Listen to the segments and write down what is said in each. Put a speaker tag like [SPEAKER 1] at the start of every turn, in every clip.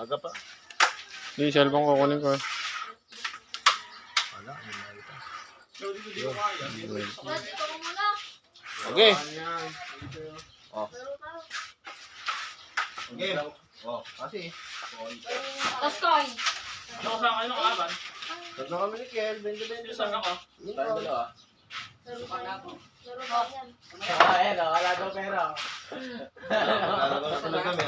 [SPEAKER 1] Aga pa.
[SPEAKER 2] Hindi, cellphone ko kunin ko.
[SPEAKER 1] Wala, hindi na ito.
[SPEAKER 3] Okay.
[SPEAKER 1] Oh. Okay. Oh, kasi.
[SPEAKER 4] Tapos coin.
[SPEAKER 5] Ano sa akin ng kalaban?
[SPEAKER 1] Tatlo kami ni Kel, 20-20.
[SPEAKER 5] Saan ako?
[SPEAKER 3] Tayo dalawa.
[SPEAKER 4] Laro ka yan.
[SPEAKER 3] Ayan o, wala daw pera.
[SPEAKER 1] Lalabas na tuloy kami.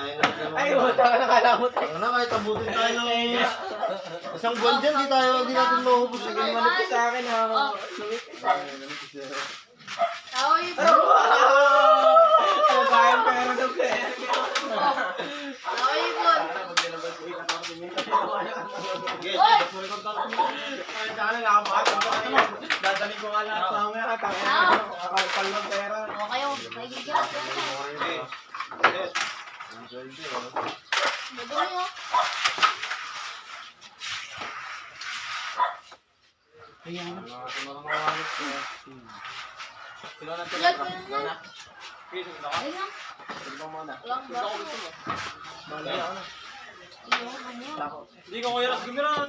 [SPEAKER 3] Ay, wala ka nakala mo tayo.
[SPEAKER 1] Ano na, kahit abutin tayo ng isang buwan dyan, di natin maubos.
[SPEAKER 3] Sige, manipis sa akin ha.
[SPEAKER 4] Tao yung
[SPEAKER 3] Ano ba yung pera daw pera?
[SPEAKER 4] Tao yung bon.
[SPEAKER 3] Dadaling ko nga lahat sa mga katangin. Kakapal ng pera.
[SPEAKER 4] O kayo, kaibigan. Madumi mo.
[SPEAKER 3] Sino na
[SPEAKER 4] Yan ko yun yan. Ayun lang.
[SPEAKER 3] muna?
[SPEAKER 4] Walang bago.
[SPEAKER 3] Malay ako na.
[SPEAKER 5] Hindi ko kuya gumiran.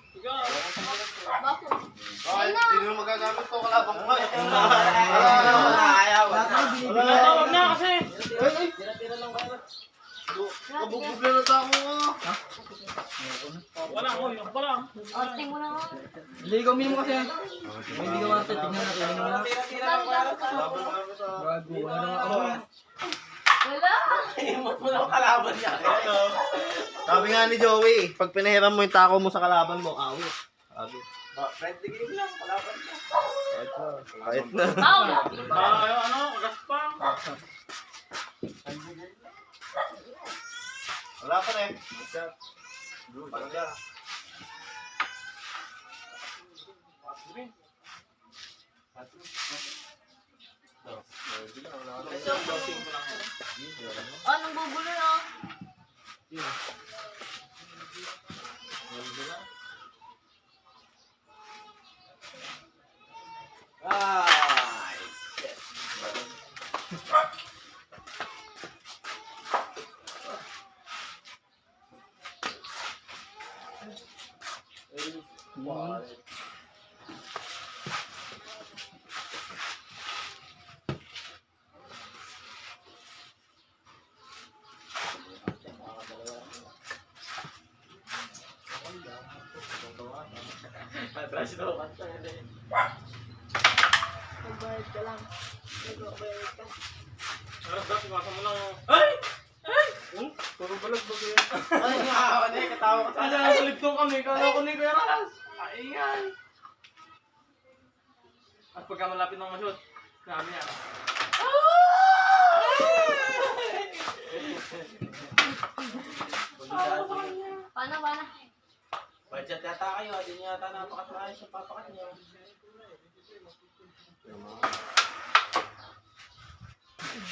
[SPEAKER 5] Ikaw.
[SPEAKER 4] Bago.
[SPEAKER 1] Bakit? Hindi mo magagamit to, kalabang mo.
[SPEAKER 3] Ayaw.
[SPEAKER 5] Tawag na kasi.
[SPEAKER 3] Tira-tira lang kayo.
[SPEAKER 1] Kabububla na tao mo.
[SPEAKER 5] Wala ko, yun pa lang.
[SPEAKER 4] Orting mo na nga.
[SPEAKER 3] Ligaw mo kasi. Hindi ko natin tingnan natin. Tira-tira lang kayo. Gago, wala na ako.
[SPEAKER 4] Wala.
[SPEAKER 3] Imot mo lang kalaban niya.
[SPEAKER 1] Sabi nga ni Joey, pag pinahiram mo yung tako mo sa kalaban mo, awit. Awit.
[SPEAKER 3] Friendly game lang, kalaban niya.
[SPEAKER 1] Kahit na.
[SPEAKER 4] Tao.
[SPEAKER 5] Ano, gaspang.
[SPEAKER 1] Wala pa na eh. Pagka.
[SPEAKER 4] Oh, nang bubulo na.
[SPEAKER 3] Ay, Atras daw kanta yan.
[SPEAKER 4] Magbayad ka lang. Magbayad ka.
[SPEAKER 5] Harap dapat iwasan mo lang. Ay!
[SPEAKER 1] Puro balag ba yan?
[SPEAKER 3] Ay, nakakawa na eh, katawa ka
[SPEAKER 5] Kala
[SPEAKER 3] sana.
[SPEAKER 5] ko ligtong kami, kala ko ni Kuya Ras. Ayan. At pagka malapit ng masyot, sabi niya.
[SPEAKER 4] Paano, paano?
[SPEAKER 3] Budget yata kayo, hindi niyo yata napakasayos yung papakat niyo.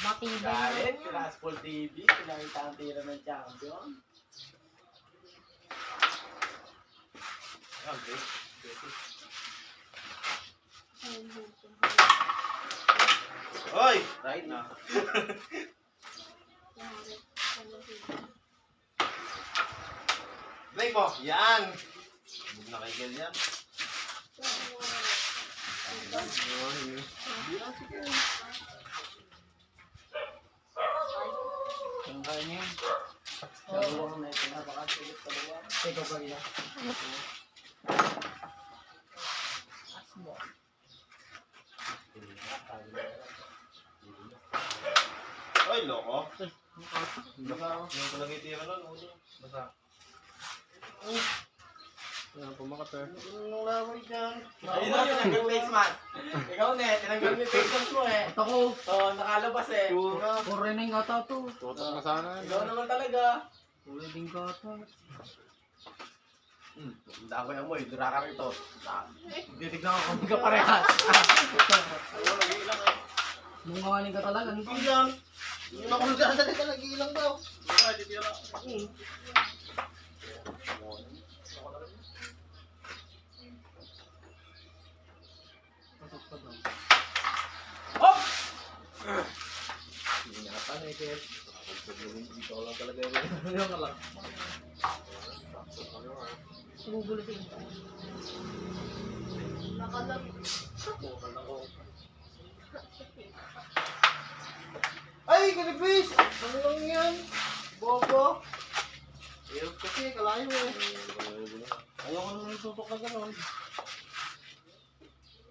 [SPEAKER 4] Matibay
[SPEAKER 3] Galit,
[SPEAKER 4] na yan.
[SPEAKER 3] Raspol TV, pinakita ang tira ng champion.
[SPEAKER 1] Hoy!
[SPEAKER 3] Right na.
[SPEAKER 1] Play mo! Yan! Huwag na kay Kel yan.
[SPEAKER 3] Ang kaya niyo yun. Dalawang na ito, napakasulit pa ba? Ikaw pa rin.
[SPEAKER 1] Hoy, loko! Basa. Yung talaga itira nun. Basa.
[SPEAKER 2] Ayan, pumakat eh.
[SPEAKER 1] Anong laway dyan?
[SPEAKER 3] Ayun na, tinanggal face mask. Ikaw na, tinanggal mo yung face mask mo eh. Ako. Oo, nakalabas eh.
[SPEAKER 1] Puro
[SPEAKER 3] rin yung gata to.
[SPEAKER 2] Tutok na sana yun.
[SPEAKER 3] Ikaw naman talaga. Puro din gata. Hindi ako yung amoy, dura ka rito. Titignan ko kung hindi ka parehas. Mungawaling ka talaga.
[SPEAKER 1] Hindi lang. Yung nakulga na rin nag-iilang daw.
[SPEAKER 5] Ay, titira.
[SPEAKER 3] Hop!
[SPEAKER 1] Ingatan eh, Kel.
[SPEAKER 3] Yung ka lang.
[SPEAKER 4] Bubulutin. Nakalag.
[SPEAKER 1] Ay, kalibis! Ano lang yan? Bobo! Hirap kasi, kalayo eh. Ayoko naman yung tutok na gano'n.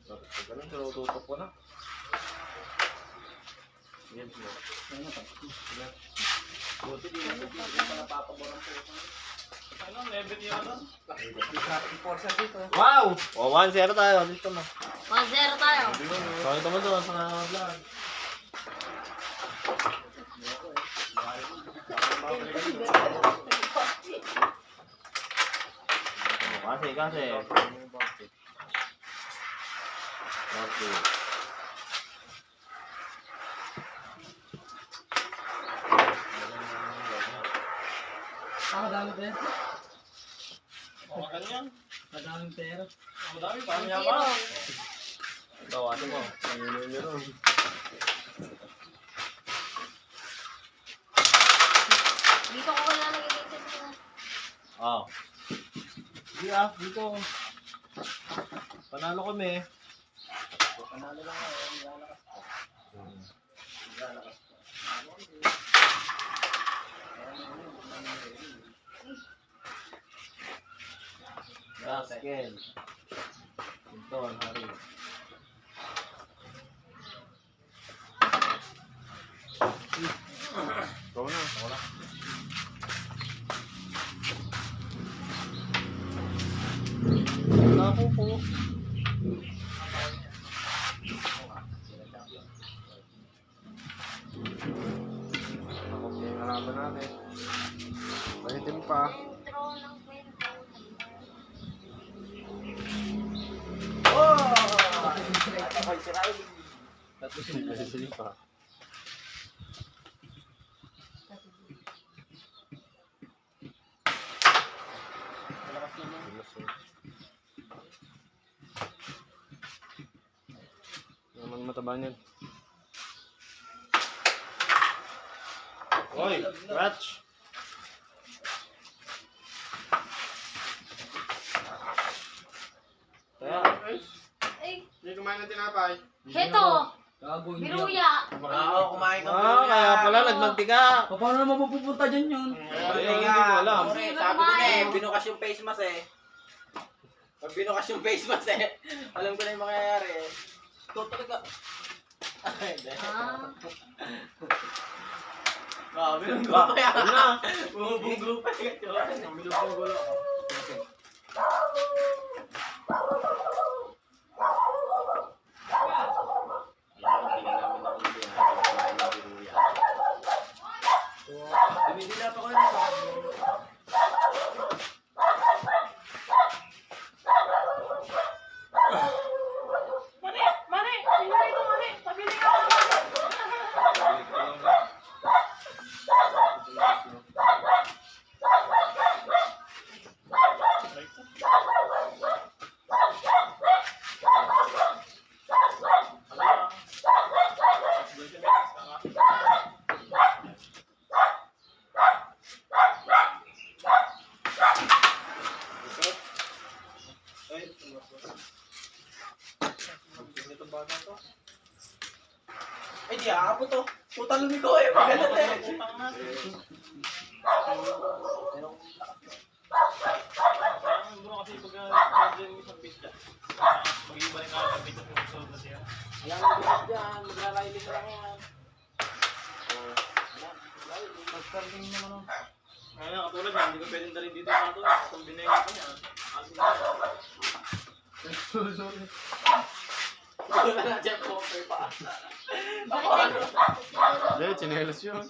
[SPEAKER 1] Bakit ka gano'n? Pero tutok ko na. Yan mo. Buti di na pala papaborang po.
[SPEAKER 5] Ano, nebet yun doon?
[SPEAKER 1] Wow! O, 1-0 tayo. Dito na.
[SPEAKER 4] 1-0 tayo.
[SPEAKER 1] So, ito mo doon sa vlog. Kasi. Okay.
[SPEAKER 3] Kadaming pera.
[SPEAKER 5] Mga ganyan.
[SPEAKER 3] Kadaming pera.
[SPEAKER 5] Ang dami pa. Ang
[SPEAKER 4] Zero.
[SPEAKER 5] yaman.
[SPEAKER 1] Bawasan mo. Ang
[SPEAKER 4] Dito ko wala nag-iisip na.
[SPEAKER 1] Oh. Sige dito. Panalo kami. Panalo lang ako. Basket. Ito, hari.
[SPEAKER 2] Ikaw na.
[SPEAKER 1] Wala po.
[SPEAKER 2] Ako yung halaban natin. Pahitin pa.
[SPEAKER 4] Sentro ng kwento.
[SPEAKER 2] Pahitin pa. Naman mataba niyan.
[SPEAKER 1] Oy, Ratch. Kaya,
[SPEAKER 4] Ay,
[SPEAKER 2] Hindi kumain ng tinapay.
[SPEAKER 4] heto.
[SPEAKER 3] Gago hindi.
[SPEAKER 4] Biruya.
[SPEAKER 1] kumain ka kaya pala nagmantika.
[SPEAKER 3] Paano naman mapupunta dyan yun?
[SPEAKER 1] Hindi ko alam.
[SPEAKER 4] Sino
[SPEAKER 6] Sabi ko na eh,
[SPEAKER 4] kumain?
[SPEAKER 6] binukas yung face mask eh. Pag binukas yung face mask eh, alam ko na yung mangyayari eh. Ito talaga. Ay, hindi.
[SPEAKER 4] Ah,
[SPEAKER 6] Grabe ng grupo yan.
[SPEAKER 1] Ano na?
[SPEAKER 6] Bumubong grupo yan. Bumubong gulo. Dumidila pa ko yun.
[SPEAKER 5] Mani! Pinili ko, Mani! Pabili ka!
[SPEAKER 6] Ay, di ako to. Puta lumiko eh. Magalit eh.
[SPEAKER 5] Bro, kasi pag yung isang pizza. Mag-iba rin ako sa pizza kung gusto na siya.
[SPEAKER 6] Wala nang bilis dyan. Magra-riding na lang yan. Mag-starting naman oh.
[SPEAKER 5] Ngayon, katulad yan, hindi ko pwedeng dalhin dito sa ito. Kung binayang ko niya. Asin na.
[SPEAKER 6] Wala na dyan po. Pa.
[SPEAKER 2] Hindi, chinelas yun.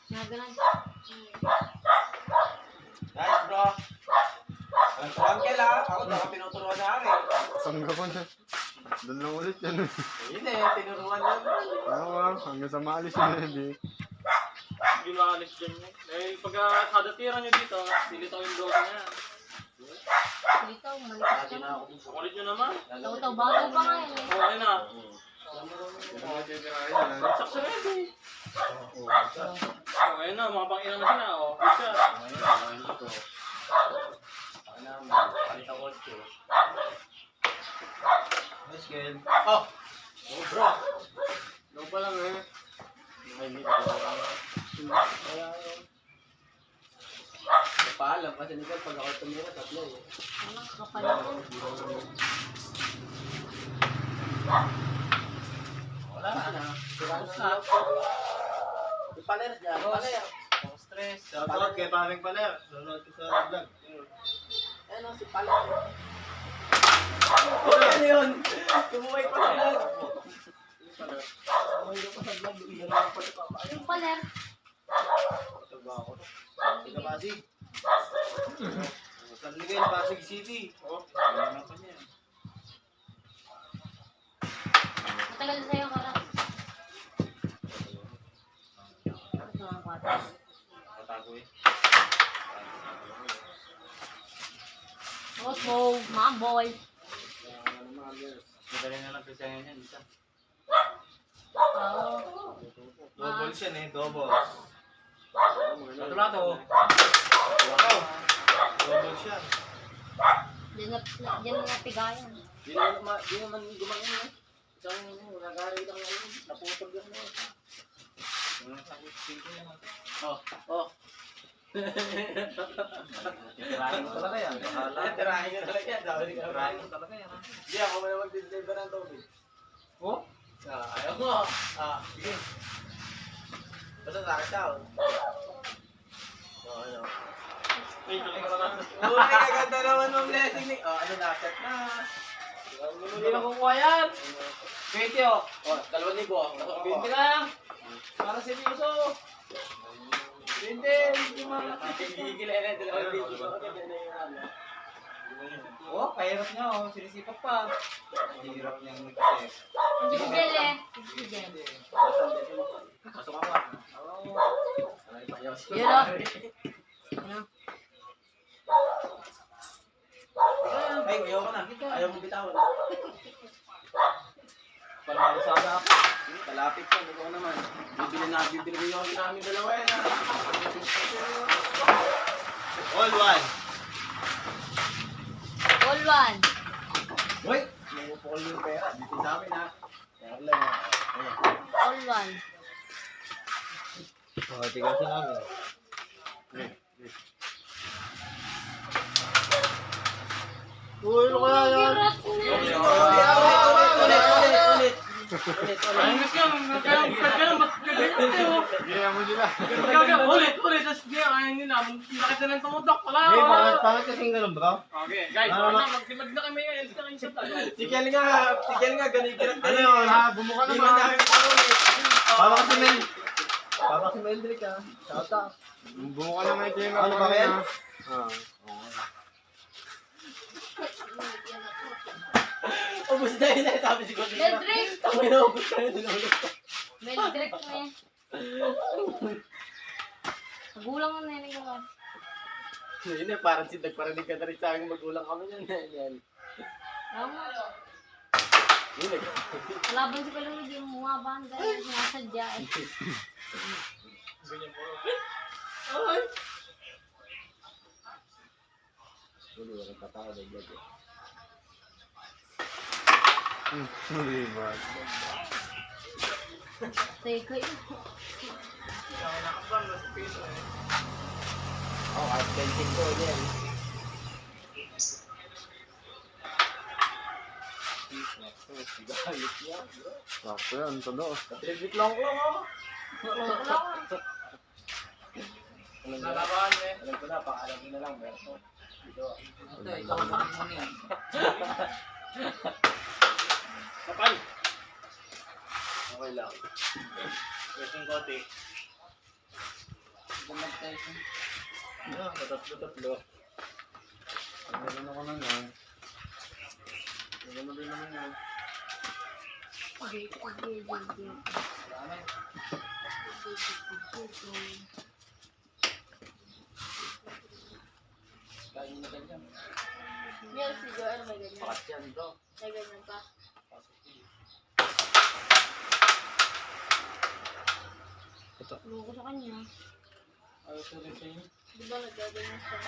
[SPEAKER 4] nagalan.
[SPEAKER 6] Guys bro. Ang uncle ha. Ako baka pinuturuan na rin.
[SPEAKER 2] Saan ka pa na? Doon lang ulit yan.
[SPEAKER 6] Yun eh. Tinuruan na.
[SPEAKER 2] Ano ba? Hanggang sa maalis yun eh.
[SPEAKER 5] Hindi maalis dyan yun. Eh, pagka kada tira nyo dito, silitaw yung logo niya.
[SPEAKER 4] Dito, malikas ka na.
[SPEAKER 5] Kulit nyo naman.
[SPEAKER 4] Taw-taw, bago pa nga yan eh.
[SPEAKER 5] Okay na.
[SPEAKER 2] Yan ang titirahin yan.
[SPEAKER 5] Saksa na yun eh. Oh, ayun na, mga pang-ilang na sila, oh. Good shot.
[SPEAKER 1] Nice game.
[SPEAKER 6] Oh! Oh, bro!
[SPEAKER 2] Ikaw pa lang eh.
[SPEAKER 6] Paalam kasi Nicole, pag ako tumira, tatlo eh.
[SPEAKER 4] Anong kapal yan?
[SPEAKER 6] Wala na. Tapos na. Yung paler dyan, paler.
[SPEAKER 5] Stress.
[SPEAKER 1] Shoutout kay Paring Paler. Nanonood ko sa vlog.
[SPEAKER 6] Ano, si paler. Oh, ano yun? Tumuhay pa sa vlog. Tumuhay pa sa vlog. Iyan lang pa sa papa.
[SPEAKER 4] Yung paler.
[SPEAKER 1] Tagba ako. Ika Pasig. San Miguel, Pasig City. Oh, ano pa niya.
[SPEAKER 4] Matagal na sa'yo, Kara. Ito ang kwata.
[SPEAKER 1] Katago eh.
[SPEAKER 4] Osmo, mamboy.
[SPEAKER 5] Madali na lang kasi yan.
[SPEAKER 4] Oo.
[SPEAKER 1] Doubles yan eh, doubles.
[SPEAKER 5] Lato-lato.
[SPEAKER 1] Doubles yan.
[SPEAKER 4] Diyan na pigayan.
[SPEAKER 6] Di naman gumangin eh. Isang nagari lang ngayon. Naputog lang na eh. Oh, oh.
[SPEAKER 1] Tirahin mo talaga yan.
[SPEAKER 6] Tirahin ka talaga yan. Sabi ka
[SPEAKER 1] Tirahin mo talaga yan.
[SPEAKER 6] Hindi ako na mag-deliver ng tubig.
[SPEAKER 1] Oh?
[SPEAKER 6] Ayaw mo. Sige. Basta sa akin daw. Ano?
[SPEAKER 5] Ay, nakakalaman.
[SPEAKER 6] Uy, kaganda naman ng blessing ni... ano na, set na.
[SPEAKER 5] Hindi na kukuha yan. 20, oh.
[SPEAKER 6] 2,000.
[SPEAKER 5] 20 lang. Para sa piso. 20, hindi mga.
[SPEAKER 6] Gigil na 2,000.
[SPEAKER 5] Oh, kahirap niya, oh. Sinisipag pa. Hirap niyang nagkasip.
[SPEAKER 4] Hindi si Jel eh. Si Jel.
[SPEAKER 6] Pasok ako ah.
[SPEAKER 4] Yun o. Ano?
[SPEAKER 6] Ay, ayaw ko na. Ayaw mo bitawan.
[SPEAKER 1] Palmarisada ako.
[SPEAKER 6] Kalapit ko, ikaw naman. Bibili ko namin dalawa yan ah.
[SPEAKER 1] All one.
[SPEAKER 4] All one.
[SPEAKER 6] Uy! May upol yung pera. Dito sa amin ha. Kaya lang ah.
[SPEAKER 4] All one.
[SPEAKER 1] Tigasin namin. Uy, ano kaya yan?
[SPEAKER 4] Hirap na.
[SPEAKER 6] Ulit.
[SPEAKER 5] Ayos ka, magkagalang ba't kagalang?
[SPEAKER 2] Gaya mo sila.
[SPEAKER 5] Ulit, tapos hindi, ayaw nila. Bakit na lang tumutok? Wala,
[SPEAKER 1] Hey,
[SPEAKER 5] wala.
[SPEAKER 1] bakit kasing ganun, bro?
[SPEAKER 5] Okay, guys,
[SPEAKER 1] Ano,
[SPEAKER 5] wala na, magdimag na kami ngayon. Gusto kayo sa tayo.
[SPEAKER 6] Si Kel nga, ganit-ganit.
[SPEAKER 1] Ano yun?
[SPEAKER 2] Bumuka
[SPEAKER 6] Hindi man
[SPEAKER 2] naman.
[SPEAKER 6] namin parang
[SPEAKER 1] Papa kasi Mel. Papa si Meldrick ah. Shout out.
[SPEAKER 2] Bumuka naman yung team.
[SPEAKER 1] Ano ba yan?
[SPEAKER 6] ubus na yun eh. Sabi si Godina.
[SPEAKER 4] Meldrick.
[SPEAKER 6] Tama na, ubus na yun. Dinulog ko.
[SPEAKER 4] Meldrick mo eh. Magulang mo na yun ko.
[SPEAKER 6] Yun eh, parang nagparinig ka na rin sa akin magulang kami yan. Yan.
[SPEAKER 4] Tama.
[SPEAKER 6] Yun eh.
[SPEAKER 4] Laban si Palong hindi mo mabaan dahil sinasadya eh.
[SPEAKER 6] Ay!
[SPEAKER 1] Hindi, walang katao na vlog eh.
[SPEAKER 2] Hindi ba?
[SPEAKER 4] Teka yun.
[SPEAKER 6] Kahit benching ko yan. Galit niya, bro.
[SPEAKER 2] Sakto yan, todo.
[SPEAKER 6] Tribute lang ko oh.
[SPEAKER 5] Lalaban eh.
[SPEAKER 6] Alam ko na, pakalam ko na lang. Pero dito.
[SPEAKER 3] Ito, ikaw ang mo niyan.
[SPEAKER 5] Kapal.
[SPEAKER 6] Okay lang.
[SPEAKER 5] Western Kote.
[SPEAKER 6] Tatlo.
[SPEAKER 2] Ano ko na yan? Ano din naman yan?
[SPEAKER 4] Okay, okay, okay.
[SPEAKER 6] Kain mo na ganyan.
[SPEAKER 4] Yan si Joel may ganyan.
[SPEAKER 6] Pakat yan, bro.
[SPEAKER 4] May ganyan pa. Loko sa kanya.
[SPEAKER 5] Ayos na rin sa inyo.
[SPEAKER 4] Di ba naggaganyan siya?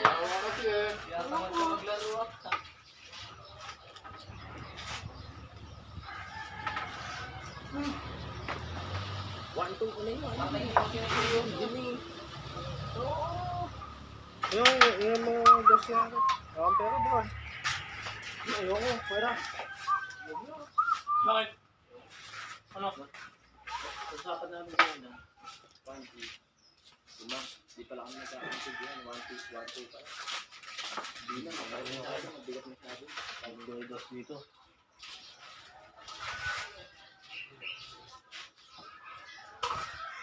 [SPEAKER 1] Awa kasi eh.
[SPEAKER 6] Kaya tamad ka maglaro up. One, two, ulit mo. Patay yung kinakayo. Jimmy.
[SPEAKER 2] Yung mga dos yan. Ang pera ba?
[SPEAKER 6] Ayoko, pwera.
[SPEAKER 5] Bakit? Ano?
[SPEAKER 6] Usapan namin yun na. 1, 2. Lima. Di pala kami nagkakaintindihan. 1, 2, 1, 2 pa. Di na, mabigat na sabi.
[SPEAKER 1] Ang dos dito.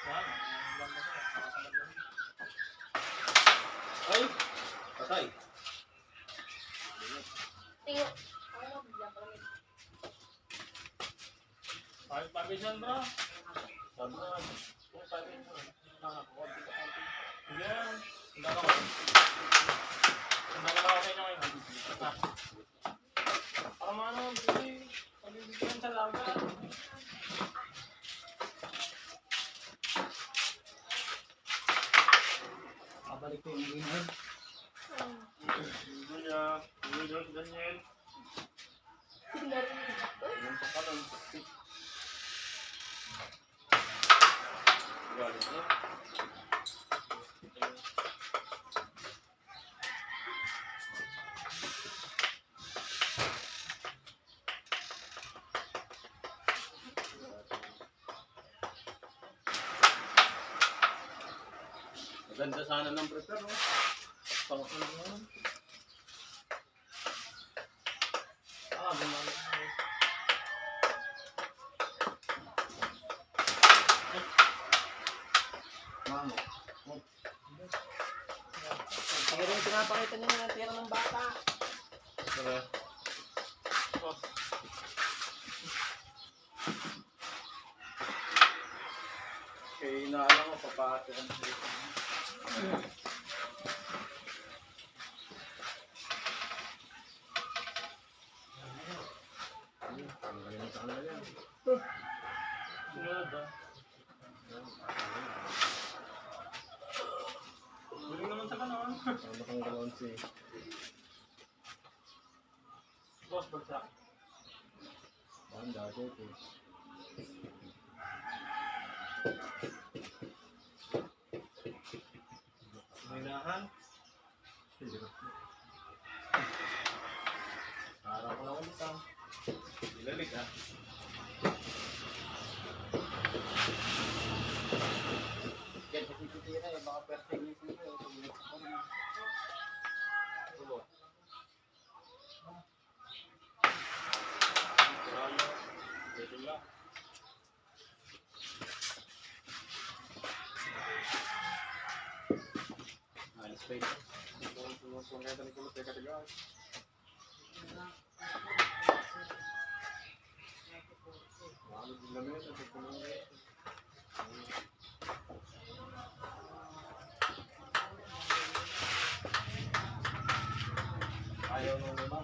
[SPEAKER 5] Yan. Ang ganda ko. Nakasamad lang.
[SPEAKER 1] Ay! Patay.
[SPEAKER 4] Tiyo. Ako mo, bigyan pa rin.
[SPEAKER 5] Pabisan bro. Sabi na, kung pabisan mo, nakakuha dito konti. Yan. Tanda ko. Tanda ko na okay na ngayon. Ah. Para maano, pabibigyan sa laga.
[SPEAKER 3] Kabalik ko yung green head.
[SPEAKER 5] Kuya, Kuya Daniel.
[SPEAKER 1] Ilan pa ka lang. Galit na. Ganda sana ng prepare, no? Pang ano naman.
[SPEAKER 5] Gumamit.
[SPEAKER 1] Mano.
[SPEAKER 6] Tira yung pinapakita niya na tira ng bata.
[SPEAKER 1] Tara.
[SPEAKER 5] Boss.
[SPEAKER 1] Kaya inaalam mo, papahati ka na dito.
[SPEAKER 5] Sunod ah. Galing naman sa kanon.
[SPEAKER 2] Ano kang galon si...
[SPEAKER 5] Boss, bagsak.
[SPEAKER 2] Ang dati ito.
[SPEAKER 1] Minahan. Para ko lang ulit ang ilalig ha.
[SPEAKER 6] Yan, kasi titira eh. Baka perfect yung sila.
[SPEAKER 1] Tulo.
[SPEAKER 5] Kaya, pwede lang.
[SPEAKER 1] Alis pa ito. Ayaw nung naman.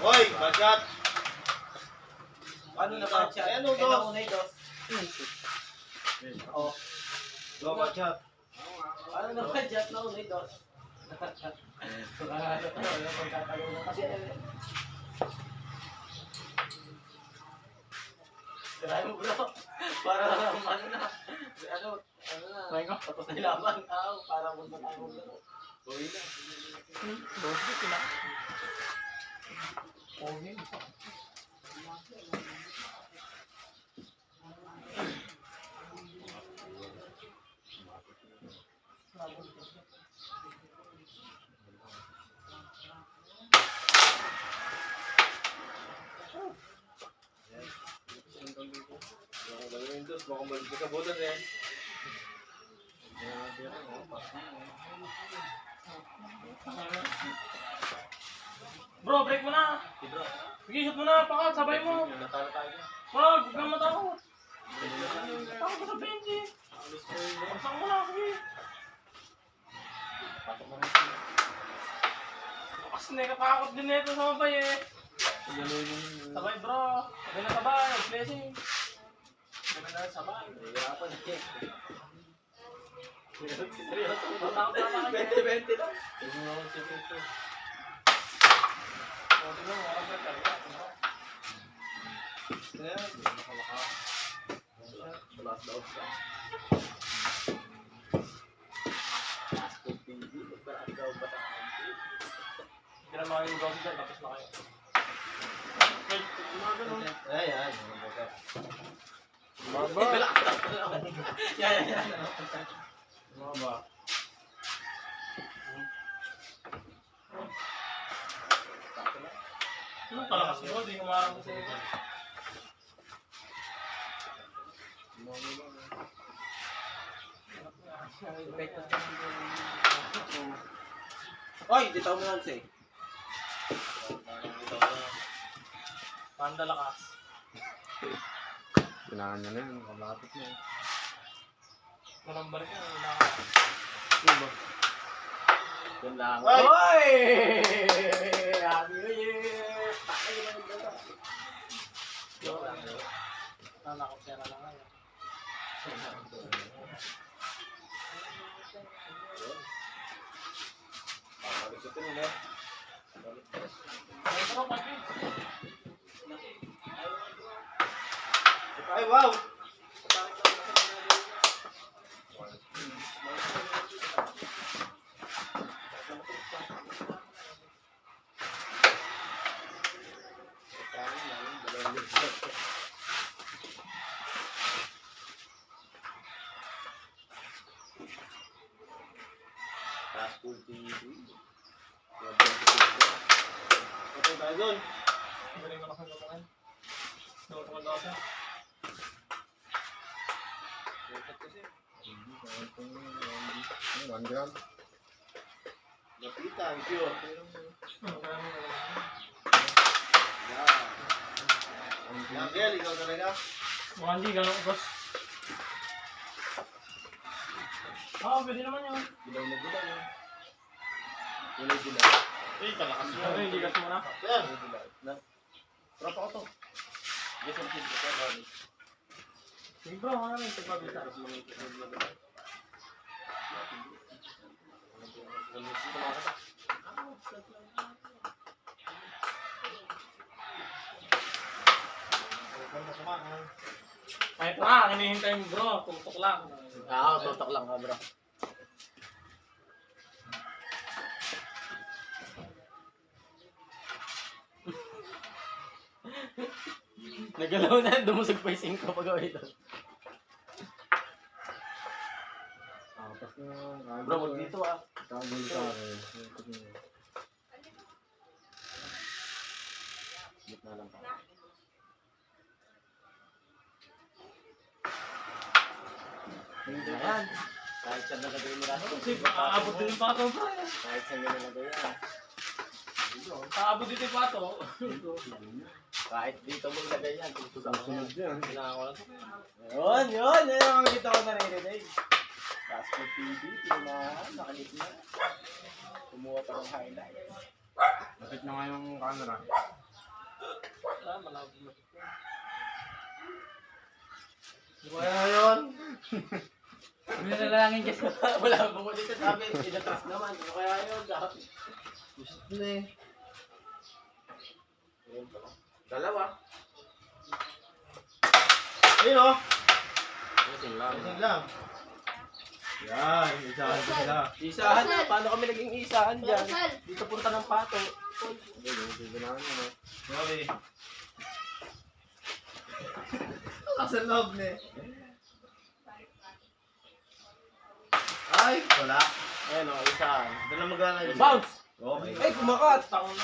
[SPEAKER 1] Hoy, bagat!
[SPEAKER 6] Ano na ba siya?
[SPEAKER 1] Ano, dos?
[SPEAKER 6] Una yung dos. Oo.
[SPEAKER 1] Go, bagat!
[SPEAKER 6] Ano na ba siya? Nauna yung dos. Kasi Kaya mo bro, para ano na, ano na, tapos na yung laban, para punta tayo maglaro.
[SPEAKER 1] Uwi na. Baka balik sa botas eh.
[SPEAKER 5] Bro, break mo na. Sige, shoot mo na. Pakal, sabay mo.
[SPEAKER 6] Natalo tayo dyan.
[SPEAKER 5] Wag, huwag kang matakot. Takot ka sa bench eh. Pasang mo na, sige.
[SPEAKER 6] Pasok mo na.
[SPEAKER 5] Bukas na, katakot din nito sa mabay eh. Sabay bro. Sabay na sabay. Blessing. Sabay na sabay.
[SPEAKER 6] Hirapan na check.
[SPEAKER 5] Takot na tayo.
[SPEAKER 6] 20-20 lang. Tingnan mo ako si Victor.
[SPEAKER 5] O, tingnan mo, walang break talaga.
[SPEAKER 6] Plus daw siya. Passport TV. Magbaraan daw ba tayo?
[SPEAKER 5] Hindi na makikagaw si Jan, tapos na kayo. Wait, mga ganun.
[SPEAKER 1] Ayan.
[SPEAKER 2] Baba.
[SPEAKER 6] Yan.
[SPEAKER 5] Mga ba? Anong palakas mo? Di kumarang kasi ito.
[SPEAKER 6] Oy, dito mo lang siya.
[SPEAKER 5] Pandalakas.
[SPEAKER 2] Kailangan niya na yan. Kalapit na yan.
[SPEAKER 5] Walang balik na.
[SPEAKER 6] Yan lang.
[SPEAKER 1] Ay!
[SPEAKER 6] Oy! Happy New Year! Takay na yung dala.
[SPEAKER 5] Nanakot siya na lang ngayon.
[SPEAKER 6] Papalusutin mo na.
[SPEAKER 5] Ay, bro, pag-in.
[SPEAKER 1] Ay, wow!
[SPEAKER 6] Passport TV.
[SPEAKER 1] Okay tayo doon.
[SPEAKER 5] Galing ko na kung gano'n. Doon ko na siya.
[SPEAKER 2] One gram.
[SPEAKER 1] Lapitan, pure. Yan, Gel, ikaw talaga.
[SPEAKER 5] Mukhang di, gano'n, boss. Oo, pwede naman yun.
[SPEAKER 6] Dilaw na dilaw yun. Dilaw.
[SPEAKER 5] Eh, kalakas mo. Ano, hindi gas mo na.
[SPEAKER 1] Yan.
[SPEAKER 6] Tropa ko to. Yes, I'm kidding. Ito, Ronnie.
[SPEAKER 5] Sige bro, ano yung pagpabita? Ay, ito nga, hinihintay mo bro. Tutok lang.
[SPEAKER 6] Tutok lang ka, bro. Nagalaw na, dumusog pa yung 5 pag gawin ito.
[SPEAKER 2] Tapos na.
[SPEAKER 6] Bro, wag dito ah.
[SPEAKER 2] Kagul sa akin.
[SPEAKER 6] Gitna lang pa. Ayan. Kahit saan nalagay mo natin.
[SPEAKER 5] Kasi aabot din yung pato bro.
[SPEAKER 6] Kahit saan nyo nalagay yan.
[SPEAKER 5] Aabot din yung pato.
[SPEAKER 6] Kahit dito mo ilagay yan.
[SPEAKER 2] Susunod yan.
[SPEAKER 6] Kailangan ko lang. Yun. Yan ang makikita ko naririnig. Passport TV, tinahan, nakalit na. Kumuha pa ng highlight.
[SPEAKER 2] Lapit na nga yung camera.
[SPEAKER 5] Ah, malabo mo.
[SPEAKER 1] Kaya yun.
[SPEAKER 3] Nilalangin kasi.
[SPEAKER 6] Wala mo dito sabi, inatras naman. Ano kaya yun?
[SPEAKER 1] Gusto na eh.
[SPEAKER 6] Dalawa.
[SPEAKER 1] Ayun o.
[SPEAKER 2] Ito lang.
[SPEAKER 1] Ayun lang. Yan, isahan ko sila.
[SPEAKER 6] Isahan na. Paano kami naging isahan dyan?
[SPEAKER 4] Sal.
[SPEAKER 6] Dito punta ng pato.
[SPEAKER 2] Hindi, yung ganahan mo.
[SPEAKER 1] Grabe. Nasa loob na eh. Ay, wala.
[SPEAKER 6] Ayun o, isahan.
[SPEAKER 1] Doon na magana yun.
[SPEAKER 6] Bounce!
[SPEAKER 1] Okay.
[SPEAKER 6] Ay, kumakat!
[SPEAKER 5] Taon.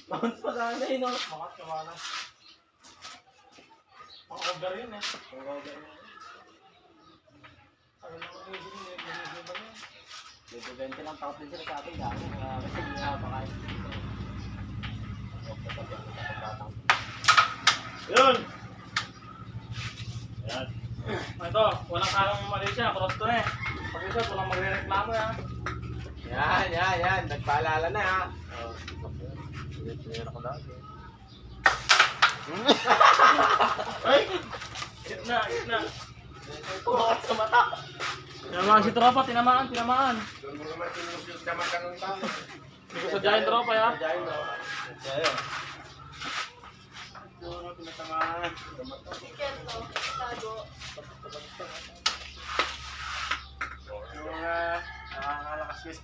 [SPEAKER 6] Bounce pa sana yun o.
[SPEAKER 5] Makat ka mana. Ang over yun eh.
[SPEAKER 6] Bibente lang takot din sila sa atin dami. Kasi hindi nga makain.
[SPEAKER 5] Yun! Yan. Ito, walang karang mali siya, cross to eh. Pag isa, walang magre-reklamo yan.
[SPEAKER 2] Yan. Nagpaalala na ha.
[SPEAKER 5] Ay! Gitna. Tinamaan si tropa, tinamaan.
[SPEAKER 2] Doon mo naman sinusiyos naman kanong tao.
[SPEAKER 5] Hindi ko sadyain tropa ya.
[SPEAKER 1] Kaya.
[SPEAKER 2] Yung mga nakakalakas guys.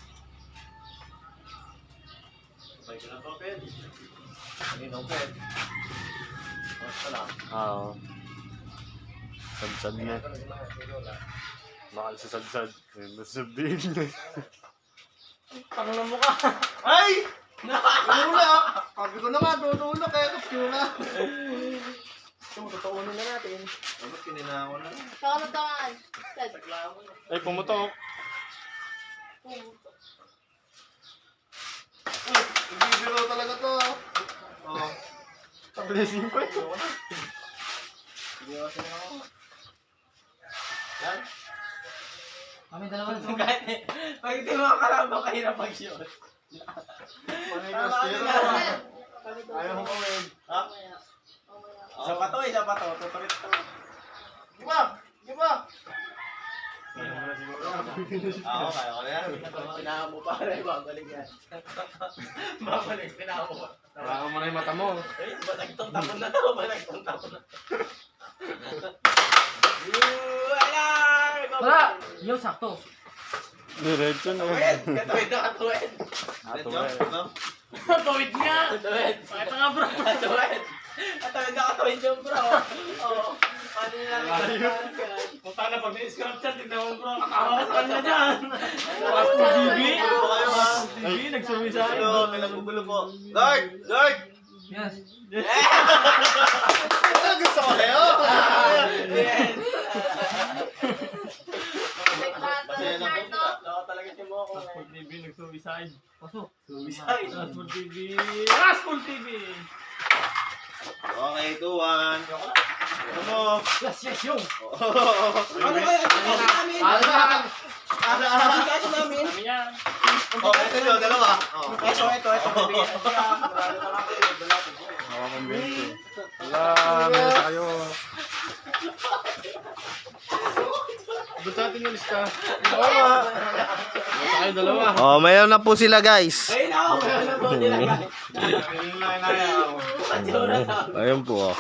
[SPEAKER 1] Sabay ko na to, Ped. Kanino, Ped? Basta lang.
[SPEAKER 3] Oo. Sadsad na. Bakal sa sadsad. Ayun, nasabihin na.
[SPEAKER 5] Tangan mo ka.
[SPEAKER 1] Ay! Nula! Sabi ko na nga, dulo kaya kapsula.
[SPEAKER 6] Tutuunin na natin.
[SPEAKER 1] Dapat kininangon na.
[SPEAKER 4] Tangan.
[SPEAKER 3] Ay, pumutok.
[SPEAKER 1] Hindi biro talaga to. Oh.
[SPEAKER 3] Blessing ko eh.
[SPEAKER 6] Iwasan na ako.
[SPEAKER 1] Yan.
[SPEAKER 3] Kami dalawa na
[SPEAKER 6] Pag hindi mo kalabang kahirap mag-shot.
[SPEAKER 1] Manay kastero. Ayaw mo kawin. Ha?
[SPEAKER 6] Isa pa to. Tutulit to.
[SPEAKER 1] Giba! Oo, kaya ko na yan.
[SPEAKER 6] Pinaha mo pare, babalik yan. Babalik, pinaha mo pa.
[SPEAKER 3] Wala ka muna yung mata mo.
[SPEAKER 6] Eh, basag tong tapon na to, basag tong tapon na.
[SPEAKER 3] Wala! Yo, sakto. Diretso na.
[SPEAKER 6] Katuwid na katuwid.
[SPEAKER 1] No?
[SPEAKER 5] Tawid nga.
[SPEAKER 6] Katuwid.
[SPEAKER 5] Pakita nga bro.
[SPEAKER 6] Katuwid. Katuwid na katuwid yung bro. Oo. Paano nila
[SPEAKER 5] Punta na pag na-scrap chat, tignan mo bro. Nakawa sa kanya dyan. Tapos si DB. DB, nagsumisay.
[SPEAKER 1] Ano, may nagugulo po. Dark!
[SPEAKER 3] Yes.
[SPEAKER 1] Ano gusto ko kayo?
[SPEAKER 6] Yes.
[SPEAKER 1] Masaya na po sila.
[SPEAKER 6] Loko talaga si Moko.
[SPEAKER 5] Raspol TV, nagsumisay. Pasok.
[SPEAKER 6] Suicide.
[SPEAKER 5] Raspol TV. Raspol TV.
[SPEAKER 1] Okay, 2-1. Ano?
[SPEAKER 3] Yes, yo.
[SPEAKER 6] Ano ba? Ano namin? Ano namin?
[SPEAKER 5] Kami yan.
[SPEAKER 1] Oh, ito nyo, dalawa. Oh.
[SPEAKER 6] Ito. Bibigyan ko siya. Marami na lang kayo.
[SPEAKER 3] Nakakambente. Wala, meron sa kayo. Ba't sa atin yung lista?
[SPEAKER 1] Tama.
[SPEAKER 3] Meron sa kayo dalawa.
[SPEAKER 1] Oh, mayroon na po sila, guys.
[SPEAKER 6] Ayun ako. Meron na po nila guys.
[SPEAKER 1] Ayun po, oh.